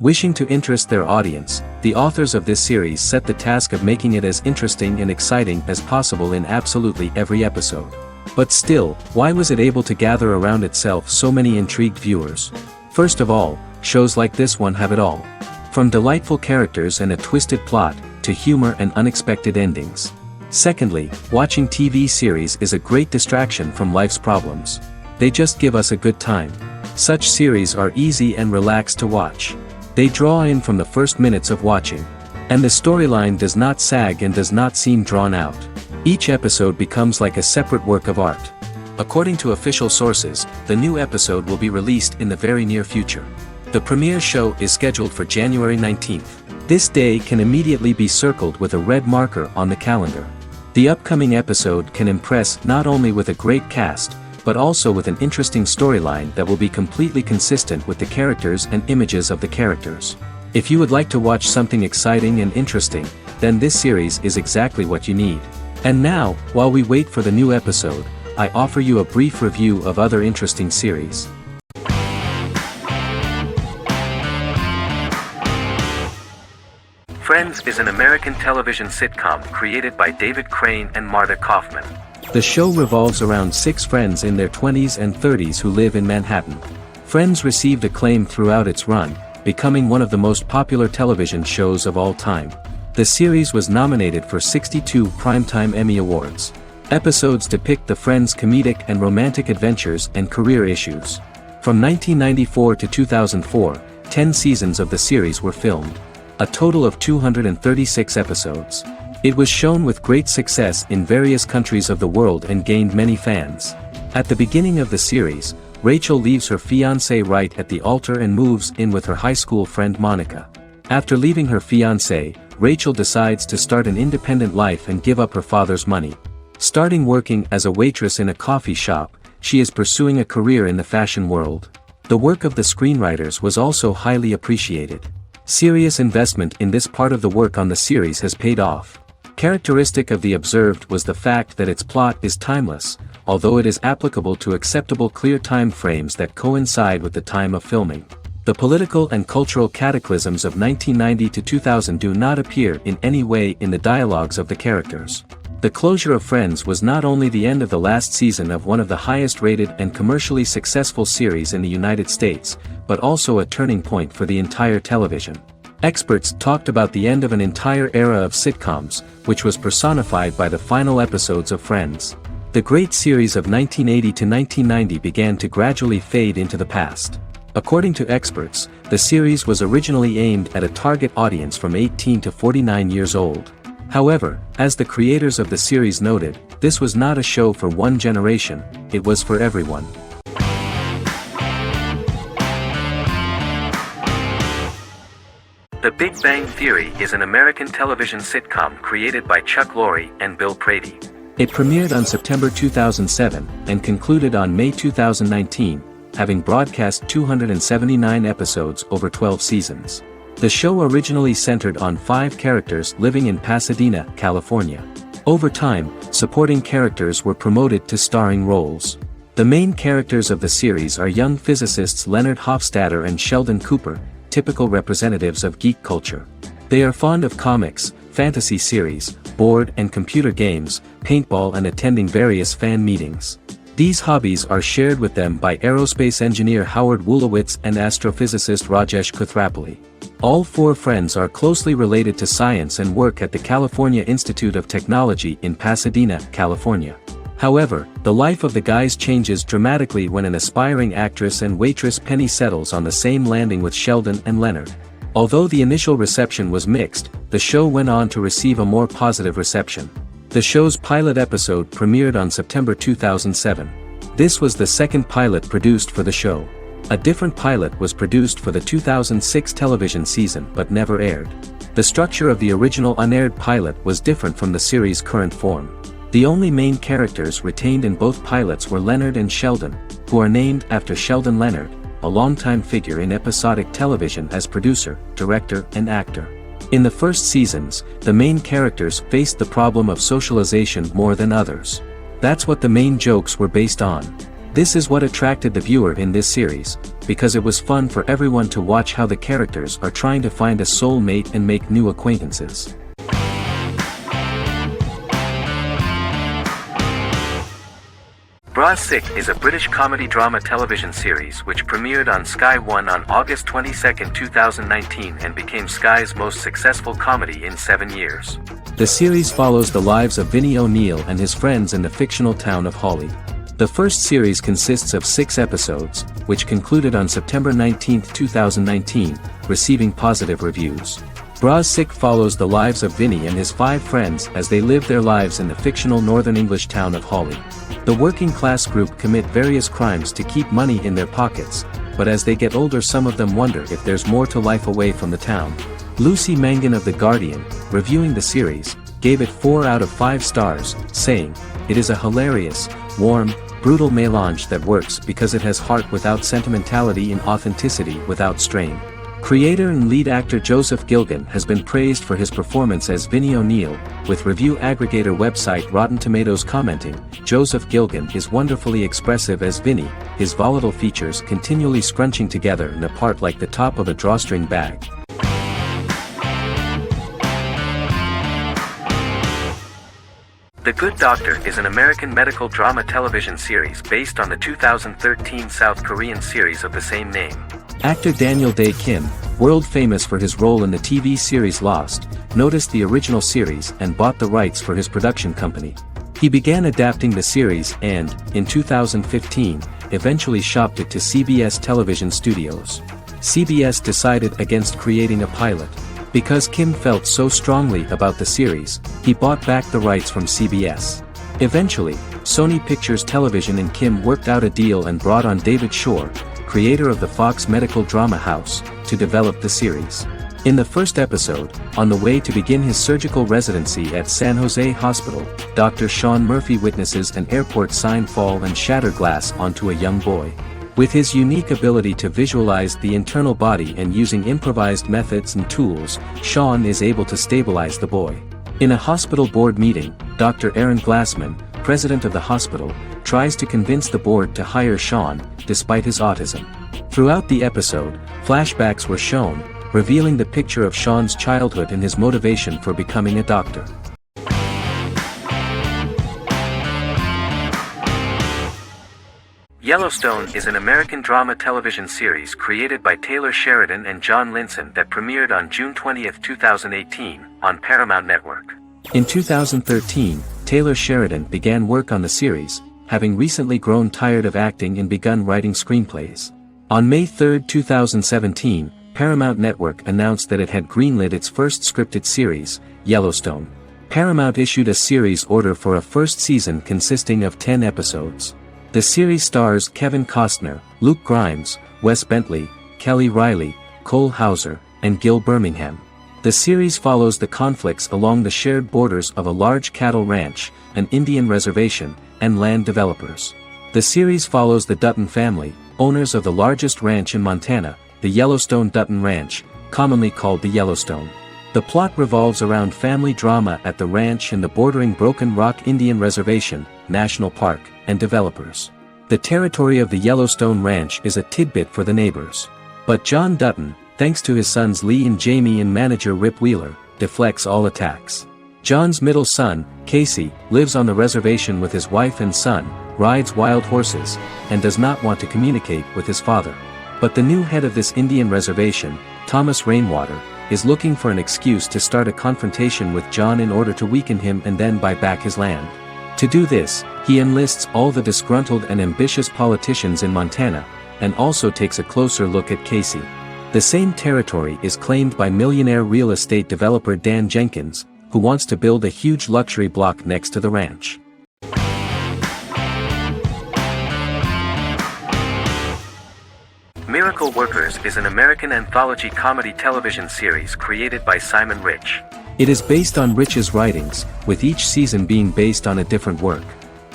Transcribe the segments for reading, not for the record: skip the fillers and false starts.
Wishing to interest their audience, the authors of this series set the task of making it as interesting and exciting as possible in absolutely every episode. But still, why was it able to gather around itself so many intrigued viewers? First of all, shows like this one have it all. From delightful characters and a twisted plot, to humor and unexpected endings. Secondly, watching TV series is a great distraction from life's problems. They just give us a good time. Such series are easy and relaxed to watch. They draw in from the first minutes of watching. And the storyline does not sag and does not seem drawn out. Each episode becomes like a separate work of art. According to official sources, the new episode will be released in the very near future. The premiere show is scheduled for January 19th. This day can immediately be circled with a red marker on the calendar. The upcoming episode can impress not only with a great cast, but also with an interesting storyline that will be completely consistent with the characters and images of the characters. If you would like to watch something exciting and interesting, then this series is exactly what you need. And now, while we wait for the new episode, I offer you a brief review of other interesting series. Friends is an American television sitcom created by David Crane and Marta Kaufman. The show revolves around 6 friends in their 20s and 30s who live in Manhattan. Friends received acclaim throughout its run, becoming one of the most popular television shows of all time. The series was nominated for 62 Primetime Emmy Awards. Episodes depict the friends' comedic and romantic adventures and career issues. From 1994 to 2004, 10 seasons of the series were filmed. A total of 236 episodes. It was shown with great success in various countries of the world and gained many fans. At the beginning of the series, Rachel leaves her fiancé right at the altar and moves in with her high school friend Monica. After leaving her fiancé, Rachel decides to start an independent life and give up her father's money. Starting working as a waitress in a coffee shop, she is pursuing a career in the fashion world. The work of the screenwriters was also highly appreciated. Serious investment in this part of the work on the series has paid off. Characteristic of The Observed was the fact that its plot is timeless, although it is applicable to acceptable clear time frames that coincide with the time of filming. The political and cultural cataclysms of 1990 to 2000 do not appear in any way in the dialogues of the characters. The closure of Friends was not only the end of the last season of one of the highest-rated and commercially successful series in the United States, but also a turning point for the entire television. Experts talked about the end of an entire era of sitcoms, which was personified by the final episodes of Friends. The great series of 1980 to 1990 began to gradually fade into the past. According to experts, the series was originally aimed at a target audience from 18 to 49 years old. However, as the creators of the series noted, this was not a show for one generation, it was for everyone. The Big Bang Theory is an American television sitcom created by Chuck Lorre and Bill Prady. It premiered on September 2007 and concluded on May 2019, having broadcast 279 episodes over 12 seasons. The show originally centered on 5 characters living in Pasadena, California. Over time, supporting characters were promoted to starring roles. The main characters of the series are young physicists Leonard Hofstadter and Sheldon Cooper, typical representatives of geek culture. They are fond of comics, fantasy series, board and computer games, paintball and attending various fan meetings. These hobbies are shared with them by aerospace engineer Howard Wolowitz and astrophysicist Rajesh Kuthrapalli. All 4 friends are closely related to science and work at the California Institute of Technology in Pasadena, California. However, the life of the guys changes dramatically when an aspiring actress and waitress Penny settles on the same landing with Sheldon and Leonard. Although the initial reception was mixed, the show went on to receive a more positive reception. The show's pilot episode premiered on September 2007. This was the second pilot produced for the show. A different pilot was produced for the 2006 television season but never aired. The structure of the original unaired pilot was different from the series' current form. The only main characters retained in both pilots were Leonard and Sheldon, who are named after Sheldon Leonard, a longtime figure in episodic television as producer, director, and actor. In the first seasons, the main characters faced the problem of socialization more than others. That's what the main jokes were based on. This is what attracted the viewer in this series, because it was fun for everyone to watch how the characters are trying to find a soul mate and make new acquaintances. Bra Sick is a British comedy drama television series which premiered on Sky One on August 22, 2019 and became Sky's most successful comedy in 7 years. The series follows the lives of Vinnie O'Neill and his friends in the fictional town of Hawley. The first series consists of 6 episodes, which concluded on September 19, 2019, receiving positive reviews. Bra Sick follows the lives of Vinnie and his 5 friends as they live their lives in the fictional Northern English town of Hawley. The working class group commit various crimes to keep money in their pockets, but as they get older some of them wonder if there's more to life away from the town. Lucy Mangan of The Guardian, reviewing the series, gave it 4 out of 5 stars, saying, "It is a hilarious, warm, brutal melange that works because it has heart without sentimentality and authenticity without strain." Creator and lead actor Joseph Gilgun has been praised for his performance as Vinnie O'Neill, with review aggregator website Rotten Tomatoes commenting, "Joseph Gilgun is wonderfully expressive as Vinnie, his volatile features continually scrunching together and apart like the top of a drawstring bag." The Good Doctor is an American medical drama television series based on the 2013 South Korean series of the same name. Actor Daniel Dae Kim, world famous for his role in the TV series Lost, noticed the original series and bought the rights for his production company. He began adapting the series and, in 2015, eventually shopped it to CBS Television Studios. CBS decided against creating a pilot. Because Kim felt so strongly about the series, he bought back the rights from CBS. Eventually, Sony Pictures Television and Kim worked out a deal and brought on David Shore, creator of the Fox medical drama house, to develop the series. In the first episode, on the way to begin his surgical residency at San Jose Hospital, Dr. Sean Murphy witnesses an airport sign fall and shatter glass onto a young boy. With his unique ability to visualize the internal body and using improvised methods and tools, Sean is able to stabilize the boy. In a hospital board meeting, Dr. Aaron Glassman, president of the hospital, tries to convince the board to hire Sean, despite his autism. Throughout the episode, flashbacks were shown, revealing the picture of Sean's childhood and his motivation for becoming a doctor. Yellowstone is an American drama television series created by Taylor Sheridan and John Linson that premiered on June 20, 2018, on Paramount Network. In 2013, Taylor Sheridan began work on the series, having recently grown tired of acting and begun writing screenplays. On May 3, 2017, Paramount Network announced that it had greenlit its first scripted series, Yellowstone. Paramount issued a series order for a first season consisting of 10 episodes. The series stars Kevin Costner, Luke Grimes, Wes Bentley, Kelly Riley, Cole Hauser, and Gil Birmingham. The series follows the conflicts along the shared borders of a large cattle ranch, an Indian reservation, and land developers. The series follows the Dutton family, owners of the largest ranch in Montana, the Yellowstone Dutton Ranch, commonly called the Yellowstone. The plot revolves around family drama at the ranch and the bordering Broken Rock Indian Reservation, National Park, and developers. The territory of the Yellowstone Ranch is a tidbit for the neighbors. But John Dutton, thanks to his sons Lee and Jamie and manager Rip Wheeler, deflects all attacks. John's middle son, Casey, lives on the reservation with his wife and son, rides wild horses, and does not want to communicate with his father. But the new head of this Indian reservation, Thomas Rainwater, is looking for an excuse to start a confrontation with John in order to weaken him and then buy back his land. To do this, he enlists all the disgruntled and ambitious politicians in Montana, and also takes a closer look at Casey. The same territory is claimed by millionaire real estate developer Dan Jenkins, who wants to build a huge luxury block next to the ranch. Miracle Workers is an American anthology comedy television series created by Simon Rich. It is based on Rich's writings, with each season being based on a different work.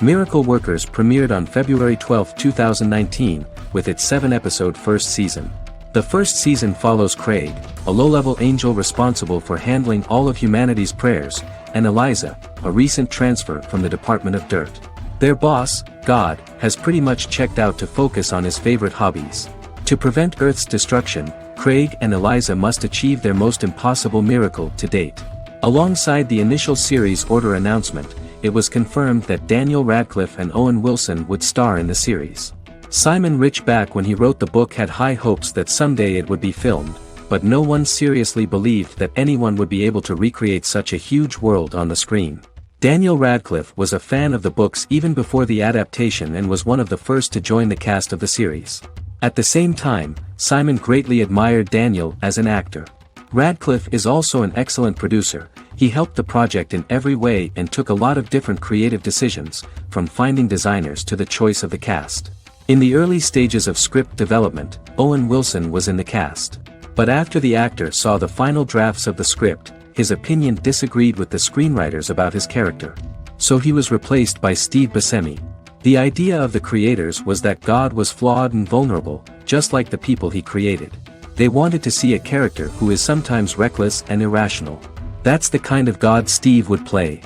Miracle Workers premiered on February 12, 2019, with its 7-episode first season. The first season follows Craig, a low-level angel responsible for handling all of humanity's prayers, and Eliza, a recent transfer from the Department of Dirt. Their boss, God, has pretty much checked out to focus on his favorite hobbies. To prevent Earth's destruction, Craig and Eliza must achieve their most impossible miracle to date. Alongside the initial series order announcement, it was confirmed that Daniel Radcliffe and Owen Wilson would star in the series. Simon Rich back when he wrote the book had high hopes that someday it would be filmed, but no one seriously believed that anyone would be able to recreate such a huge world on the screen. Daniel Radcliffe was a fan of the books even before the adaptation and was one of the first to join the cast of the series. At the same time, Simon greatly admired Daniel as an actor. Radcliffe is also an excellent producer. He helped the project in every way and took a lot of different creative decisions, from finding designers to the choice of the cast. In the early stages of script development, Owen Wilson was in the cast. But after the actor saw the final drafts of the script, his opinion disagreed with the screenwriters about his character. So he was replaced by Steve Buscemi. The idea of the creators was that God was flawed and vulnerable, just like the people he created. They wanted to see a character who is sometimes reckless and irrational. That's the kind of God Steve would play.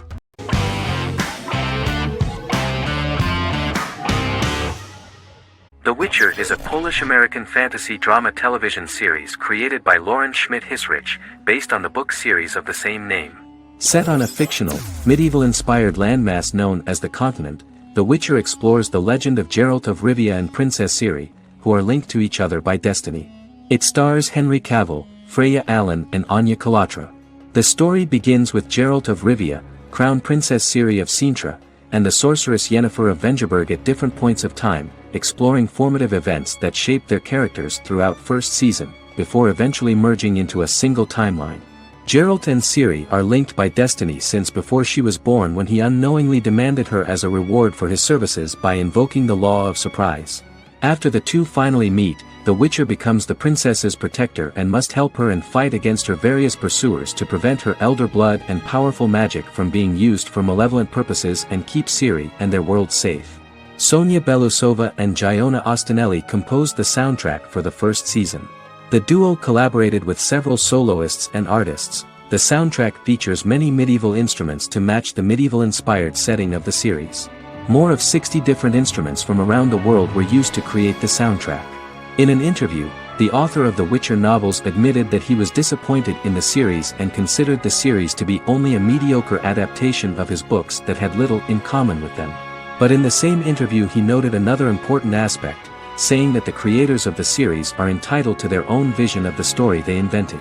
The Witcher is a Polish-American fantasy drama television series created by Lauren Schmidt-Hissrich, based on the book series of the same name. Set on a fictional, medieval-inspired landmass known as the Continent, The Witcher explores the legend of Geralt of Rivia and Princess Ciri, who are linked to each other by destiny. It stars Henry Cavill, Freya Allan and Anya Chalotra. The story begins with Geralt of Rivia, Crown Princess Ciri of Sintra, and the sorceress Yennefer of Vengerberg at different points of time, exploring formative events that shaped their characters throughout first season, before eventually merging into a single timeline. Geralt and Ciri are linked by destiny since before she was born when he unknowingly demanded her as a reward for his services by invoking the law of surprise. After the two finally meet, the Witcher becomes the princess's protector and must help her and fight against her various pursuers to prevent her elder blood and powerful magic from being used for malevolent purposes and keep Ciri and their world safe. Sonia Belousova and Giona Ostinelli composed the soundtrack for the first season. The duo collaborated with several soloists and artists. The soundtrack features many medieval instruments to match the medieval-inspired setting of the series. More of 60 different instruments from around the world were used to create the soundtrack. In an interview, the author of the Witcher novels admitted that he was disappointed in the series and considered the series to be only a mediocre adaptation of his books that had little in common with them. But in the same interview he noted another important aspect, saying that the creators of the series are entitled to their own vision of the story they invented.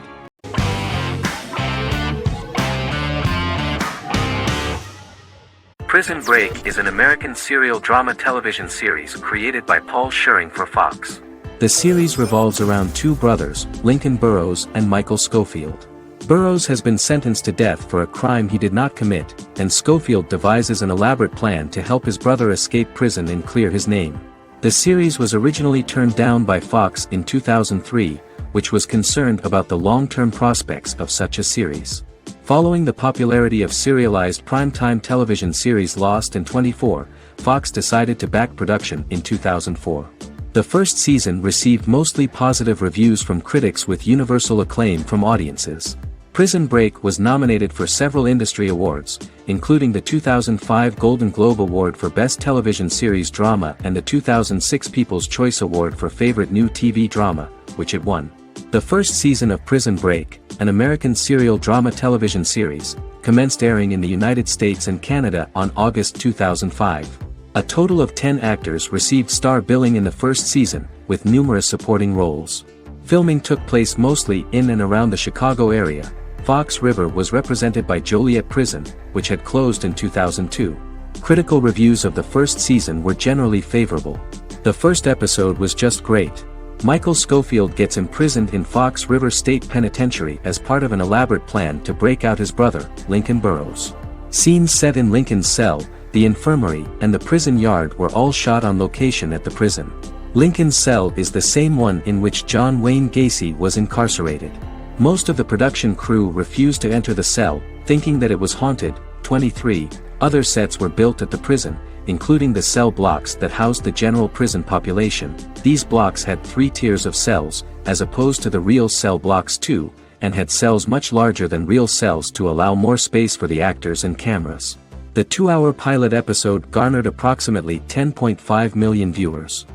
Prison Break is an American serial drama television series created by Paul Schering for Fox. The series revolves around two brothers, Lincoln Burrows and Michael Schofield. Burrows has been sentenced to death for a crime he did not commit, and Schofield devises an elaborate plan to help his brother escape prison and clear his name. The series was originally turned down by Fox in 2003, which was concerned about the long-term prospects of such a series. Following the popularity of serialized primetime television series Lost and 24, Fox decided to back production in 2004. The first season received mostly positive reviews from critics with universal acclaim from audiences. Prison Break was nominated for several industry awards, including the 2005 Golden Globe Award for Best Television Series Drama and the 2006 People's Choice Award for Favorite New TV Drama, which it won. The first season of Prison Break, an American serial drama television series, commenced airing in the United States and Canada on August 2005. A total of 10 actors received star billing in the first season, with numerous supporting roles. Filming took place mostly in and around the Chicago area. Fox River was represented by Joliet Prison, which had closed in 2002. Critical reviews of the first season were generally favorable. The first episode was just great. Michael Schofield gets imprisoned in Fox River State Penitentiary as part of an elaborate plan to break out his brother, Lincoln Burrows. Scenes set in Lincoln's cell, the infirmary, and the prison yard were all shot on location at the prison. Lincoln's cell is the same one in which John Wayne Gacy was incarcerated. Most of the production crew refused to enter the cell, thinking that it was haunted. 23 other sets were built at the prison, including the cell blocks that housed the general prison population. These blocks had 3 tiers of cells, as opposed to the real cell blocks 2, and had cells much larger than real cells to allow more space for the actors and cameras. The 2-hour pilot episode garnered approximately 10.5 million viewers.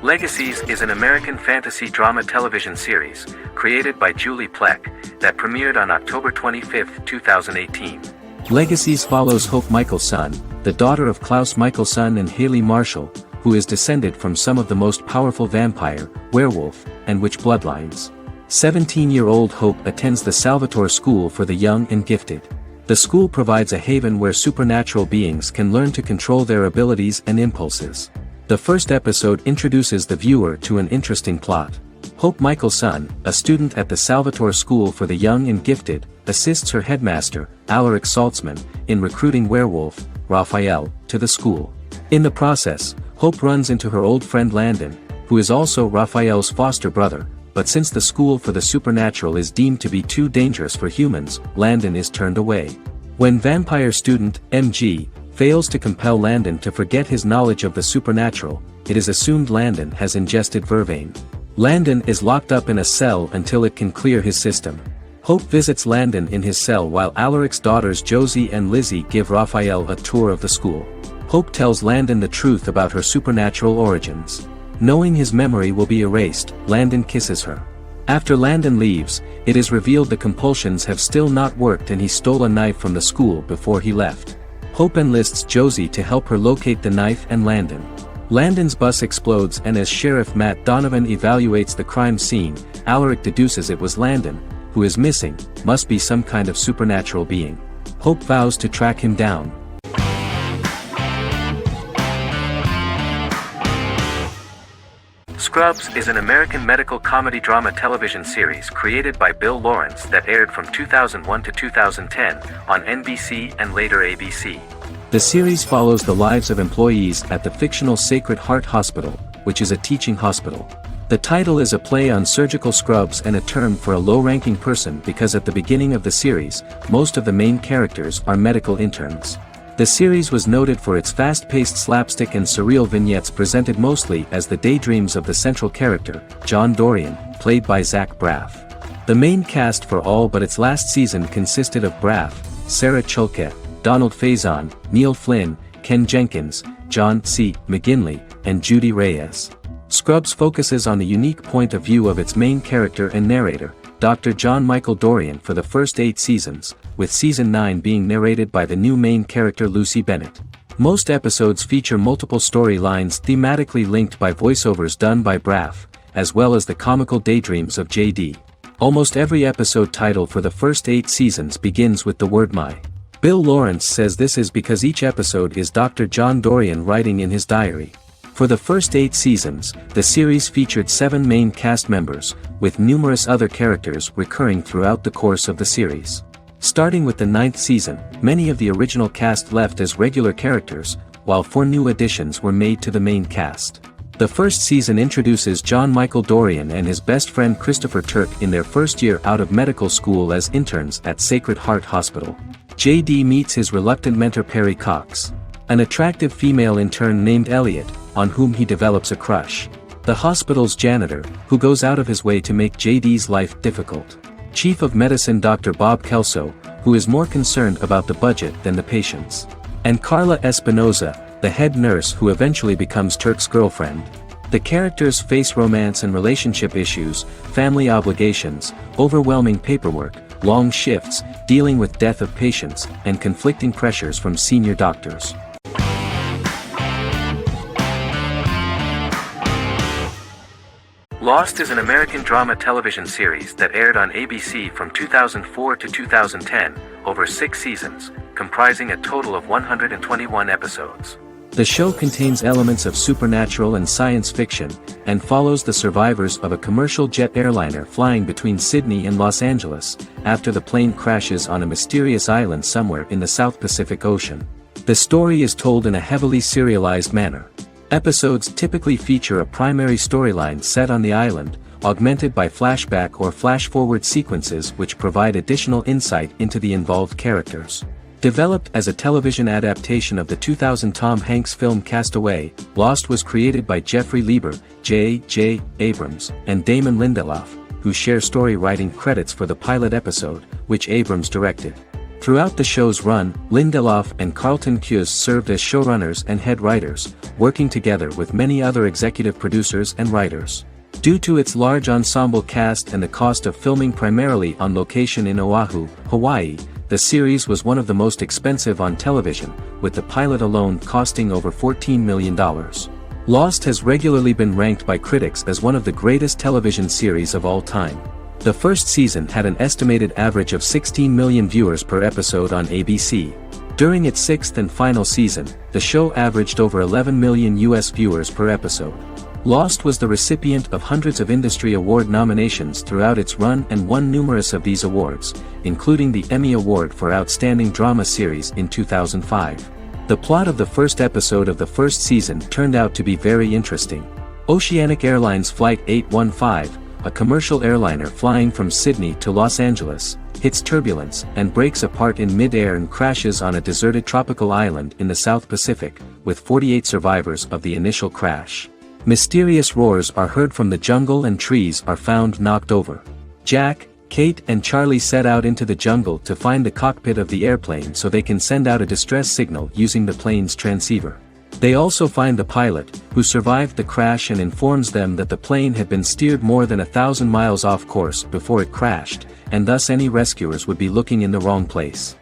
Legacies is an American fantasy drama television series, created by Julie Plec, that premiered on October 25, 2018. Legacies follows Hope Michelson, the daughter of Klaus Michelson and Haley Marshall, who is descended from some of the most powerful vampire, werewolf, and witch bloodlines. 17-year-old Hope attends the Salvatore School for the Young and Gifted. The school provides a haven where supernatural beings can learn to control their abilities and impulses. The first episode introduces the viewer to an interesting plot. Hope Michelson, a student at the Salvatore School for the Young and Gifted, assists her headmaster, Alaric Saltzman, in recruiting werewolf, Raphael, to the school. In the process, Hope runs into her old friend Landon, who is also Raphael's foster brother, but since the school for the supernatural is deemed to be too dangerous for humans, Landon is turned away. When vampire student, MG, fails to compel Landon to forget his knowledge of the supernatural, it is assumed Landon has ingested vervain. Landon is locked up in a cell until it can clear his system. Hope visits Landon in his cell while Alaric's daughters Josie and Lizzie give Raphael a tour of the school. Hope tells Landon the truth about her supernatural origins. Knowing his memory will be erased, Landon kisses her. After Landon leaves, it is revealed the compulsions have still not worked and he stole a knife from the school before he left. Hope enlists Josie to help her locate the knife and Landon. Landon's bus explodes and as Sheriff Matt Donovan evaluates the crime scene, Alaric deduces it was Landon, who is missing, must be some kind of supernatural being. Hope vows to track him down. Scrubs is an American medical comedy drama television series created by Bill Lawrence that aired from 2001 to 2010 on NBC and later ABC. The series follows the lives of employees at the fictional Sacred Heart Hospital, which is a teaching hospital. The title is a play on surgical scrubs and a term for a low-ranking person because at the beginning of the series, most of the main characters are medical interns. The series was noted for its fast-paced slapstick and surreal vignettes presented mostly as the daydreams of the central character, John Dorian, played by Zach Braff. The main cast for all but its last season consisted of Braff, Sarah Chulke, Donald Faison, Neil Flynn, Ken Jenkins, John C. McGinley, and Judy Reyes. Scrubs focuses on the unique point of view of its main character and narrator, Dr. John Michael Dorian for the first 8 seasons, with season 9 being narrated by the new main character Lucy Bennett. Most episodes feature multiple storylines thematically linked by voiceovers done by Braff, as well as the comical daydreams of JD. Almost every episode title for the first 8 seasons begins with the word my. Bill Lawrence says this is because each episode is Dr. John Dorian writing in his diary. For the first 8 seasons, the series featured 7 main cast members, with numerous other characters recurring throughout the course of the series. Starting with the 9th season, many of the original cast left as regular characters, while 4 new additions were made to the main cast. The first season introduces John Michael Dorian and his best friend Christopher Turk in their first year out of medical school as interns at Sacred Heart Hospital. JD meets his reluctant mentor Perry Cox, an attractive female intern named Elliot, on whom he develops a crush. The hospital's janitor, who goes out of his way to make JD's life difficult. Chief of Medicine Dr. Bob Kelso, who is more concerned about the budget than the patients. And Carla Espinoza, the head nurse who eventually becomes Turk's girlfriend. The characters face romance and relationship issues, family obligations, overwhelming paperwork, long shifts, dealing with death of patients, and conflicting pressures from senior doctors. Lost is an American drama television series that aired on ABC from 2004 to 2010, over 6 seasons, comprising a total of 121 episodes. The show contains elements of supernatural and science fiction, and follows the survivors of a commercial jet airliner flying between Sydney and Los Angeles, after the plane crashes on a mysterious island somewhere in the South Pacific Ocean. The story is told in a heavily serialized manner. Episodes typically feature a primary storyline set on the island, augmented by flashback or flash-forward sequences which provide additional insight into the involved characters. Developed as a television adaptation of the 2000 Tom Hanks film Castaway, Lost was created by Jeffrey Lieber, J.J. Abrams, and Damon Lindelof, who share story writing credits for the pilot episode, which Abrams directed. Throughout the show's run, Lindelof and Carlton Cuse served as showrunners and head writers, working together with many other executive producers and writers. Due to its large ensemble cast and the cost of filming primarily on location in Oahu, Hawaii, the series was one of the most expensive on television, with the pilot alone costing over $14 million. Lost has regularly been ranked by critics as one of the greatest television series of all time. The first season had an estimated average of 16 million viewers per episode on ABC. During its sixth and final season, the show averaged over 11 million US viewers per episode. Lost was the recipient of hundreds of industry award nominations throughout its run and won numerous of these awards, including the Emmy Award for Outstanding Drama Series in 2005. The plot of the first episode of the first season turned out to be very interesting. Oceanic Airlines Flight 815, a commercial airliner flying from Sydney to Los Angeles, hits turbulence and breaks apart in mid-air and crashes on a deserted tropical island in the South Pacific, with 48 survivors of the initial crash. Mysterious roars are heard from the jungle and trees are found knocked over. Jack, Kate and Charlie set out into the jungle to find the cockpit of the airplane so they can send out a distress signal using the plane's transceiver. They also find the pilot, who survived the crash and informs them that the plane had been steered more than 1,000 miles off course before it crashed, and thus any rescuers would be looking in the wrong place.